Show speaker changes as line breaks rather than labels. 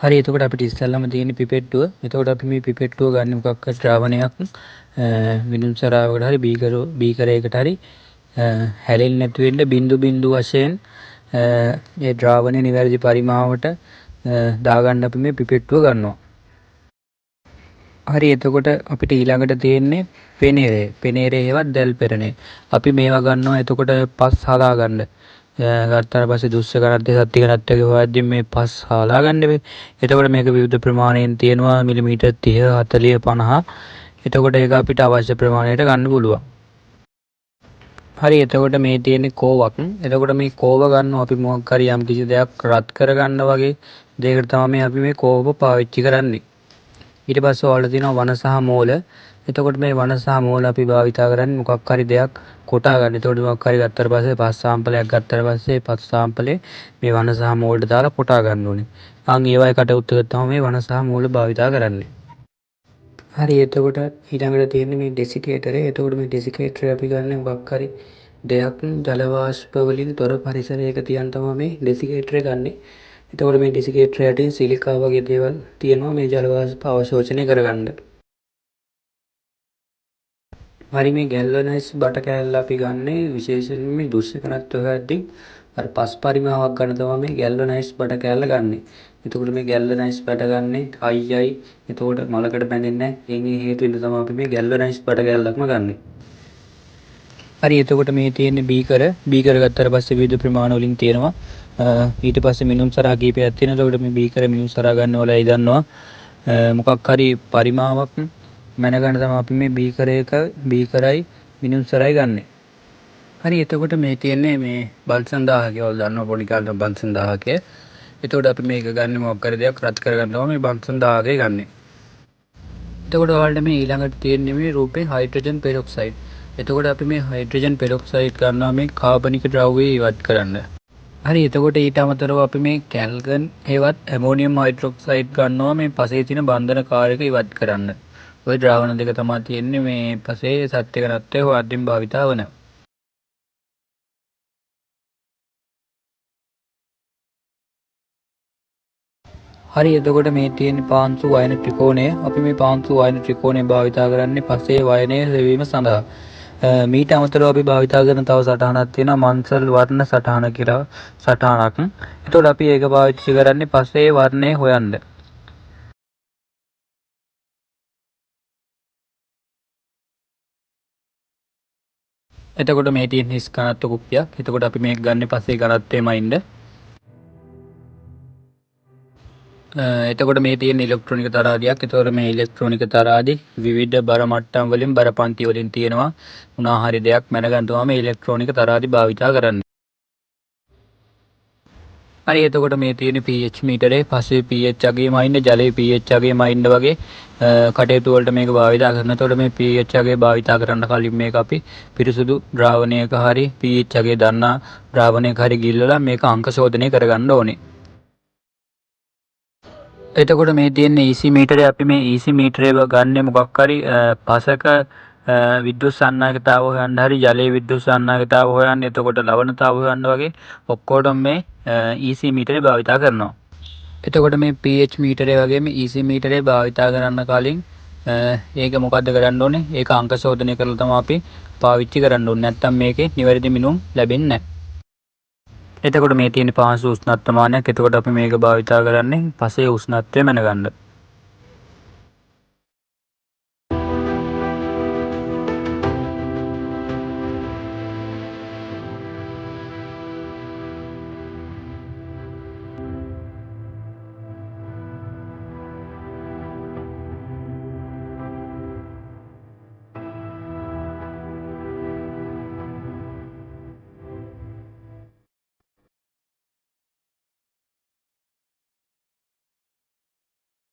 හරි එතකොට අපිට ඉස්සෙල්ලාම තියෙන පිපෙට්ටුව. එතකොට අපි මේ පිපෙට්ටුව ගන්න මොකක් හරි ද්‍රාවණයක් විදුම්සරාවකට හරි බීකරයකට හරි හැලෙන්නේ නැති වෙන්න බින්දු බින්දු වශයෙන් ඒ ද්‍රාවණය නිවැරදි පරිමාවට දාගන්න අපි මේ පිපෙට්ටුව ගන්නවා. හරි එතකොට අපිට ඊළඟට තියෙන්නේ පෙනේරය. පෙනේරය හෙවත් දැල් පෙරණේ. අපි මේවා ගන්නවා එතකොට පස් හලා ගන්න. ගත්තාට පස්සේ දුස්ස ගණන්තය සත්‍ය ගණන්තය හොයද්දී මේ පස් හලා ගන්න වෙයි. එතකොට මේක විවිධ ප්‍රමාණයෙන් තියෙනවා මිලිමීටර් 30 40 50. එතකොට ඒක අපිට අවශ්‍ය ප්‍රමාණයට ගන්න පුළුවන්. හරි එතකොට මේ තියෙන්නේ කෝවක්. එතකොට මේ කෝව ගන්නවා අපි මොකක් හරි යම් කිසි දෙයක් රත් කරගන්න වගේ දෙයකට තමයි අපි මේ කෝව පාවිච්චි කරන්නේ. ඊට පස්සේ ඔයාලට තියෙනවා වන සහ මෝල. එතකොට මේ වන සහ මෝල අපි භාවිතා කරන්නේ මොකක් හරි දෙයක් කොටා ගන්න. එතකොට මොකක් හරි ගත්තට පස්සේ පස් සාම්පලයක් ගත්තට පස්සේ පස් සාම්පලේ මේ වන සහ මෝලට දාලා කොටා ගන්න ඕනේ. ඒවයි කටයුත්තකට තමයි මේ වන සහ මෝල භාවිතා කරන්නේ. හරි එතකොට ඊළඟට තියෙන්නේ මේ ඩෙසිකේටරේ. එතකොට මේ ඩෙසිකේටරේ අපි ගන්න මොකක් හරි දෙයක් ජල වාෂ්ප වලින් තොර පරිසරයක තියන් තමයි මේ ඩෙසිකේටරේ ගන්නෙ. එතකොට මේ ඩෙසිකේටරේ යටින් සිලිකා වගේ දේවල් තියෙනවා මේ ජල වාෂ්ප අවශෝෂණය කරගන්න. හරි මේ ගැල්වනයිස් බට කෑල්ල අපි ගන්නෙ විශේෂයෙන් මේ දුෂ්‍ය කනත්ව හොයද්දී අර පස් පරිමාවක් ගන්න තමයි මේ ගැල්වනයිස් බට කෑල්ල ගන්නෙ. එතකොට මේ ගැල්වනයිස් බට ගන්නෙ අයියයි එතකොට මලකට බැඳෙන්නේ නැහැ. ඒ හේතුවෙන් තමයි අපි මේ ගැල්වනයිස් බට කෑල්ලක්ම ගන්නෙ. හරි එතකොට මේ තියෙන්නේ බීකර ගත්තට පස්සේ විවිධ ප්‍රමාණ වලින් තියෙනවා. ඊට පස්සේ මිනුම් සරා කීපයක් තියෙනවා. එතකොට මේ බීකර මිනුම් සරා ගන්න ඔයාලා දන්නවා. මොකක් හරි පරිමාවක් මැනගන්න තමයි අපි මේ බීකරයි මිනුම් සරයි ගන්නෙ. හරි එතකොට මේ තියෙන්නේ මේ බල්සන් 1000 ඔයාලා දන්නවා පොඩි කාලේ බල්සන් 1000 එතකොට අපි මේක ගන්න මොකක් හරි දෙයක් රත් කරගන්න තමයි මේ බල්සන් 1000 ගන්නෙ. එතකොට ඔයාලට මේ ඊළඟට තියෙන්නේ මේ රූපේ හයිඩ්‍රජන් පෙරොක්සයිඩ්. එතකොට අපි මේ හයිඩ්‍රජන් පෙරොක්සයිඩ් ගන්නවා මේ කාබනික ද්‍රව්‍ය ඉවත් කරන්න. හරි එතකොට ඊට අමතරව අපි මේ කැල්ගන් හෙවත් ඇමෝනියම් හයිඩ්‍රොක්සයිඩ් ගන්නවා මේ පසේ තියෙන බන්ධනකාරක ඉවත් කරන්න. ওই ද්‍රාවණ දෙක තමයි තියෙන්නේ මේ පසේ සත්‍ය ඝනත්වය හොයද්දී භාවිතා වන. හරි එතකොට මේ තියෙන පාංශු වයන ත්‍රිකෝණය. අපි මේ පාංශු වයන ත්‍රිකෝණය භාවිතා කරන්නේ පසේ වයනය සෙවීම සඳහා. මීට අමතරව අපි භාවිතා කරන තව සටහනක් තියෙනවා මන්සල් වර්ණ සටහන කියලා සටහනක්. එතකොට අපි ඒක පාවිච්චි කරන්නේ පසේ වර්ණය හොයන්න. එතකොට මේ තියෙන හිස් ඝනත්ව කුප්පියක්. එතකොට අපි මේක ගන්න පසේ ඝනත්වයමයින්ද. එතකොට මේ තියෙන ඉලෙක්ට්‍රොනික තරාදියක්. එතකොට මේ ඉලෙක්ට්‍රොනික තරාදි විවිධ බර මට්ටම් වලින් බර පන්ති වලින් තියෙනවා. මොනවා හරි දෙයක් මැනගන්න තමයි මේ ඉලෙක්ට්‍රොනික තරාදි භාවිතා කරන්නේ. හරි එතකොට මේ තියෙන pH මීටරේ පස්සේ pH අගයම ඉන්න ජලයේ pH අගයම ඉන්න වගේ කටයුතු වලට මේක භාවිතා කරනවා. එතකොට මේ pH අගය භාවිතා කරන්න කලින් මේක අපි පිරිසුදු ද්‍රාවණයක හරි pH අගය දන්නා ද්‍රාවණයක හරි ගිල්ලලා මේක අංක ශෝධනය කරගන්න ඕනේ. එතකොට මේ තියෙන EC මීටරේ අපි මේ EC මීටරේ ගන්න මොකක් හරි පසක විද්‍යුත් සන්නායකතාව හොයන්න හරි ජලයේ විද්‍යුත් සන්නායකතාව හොයන්න එතකොට ලවණතාව හොයන්න වගේ ඔක්කොටම මේ EC මීටරේ භාවිතා කරනවා. එතකොට මේ pH මීටරේ වගේම EC මීටරේ භාවිතා කරන්න කලින් ඒක මොකද්ද කරන්න ඕනේ? ඒක අංක ශෝධනය කරලා තමයි අපි පාවිච්චි කරන්න ඕනේ. නැත්නම් මේකේ නිවැරදි මිනුම් ලැබෙන්නේ නැහැ. එතකොට මේ තියෙන පාංශු උෂ්ණත්ව මානයක්. එතකොට අපි මේක භාවිතා කරන්නේ පසේ උෂ්ණත්වය මැනගන්න.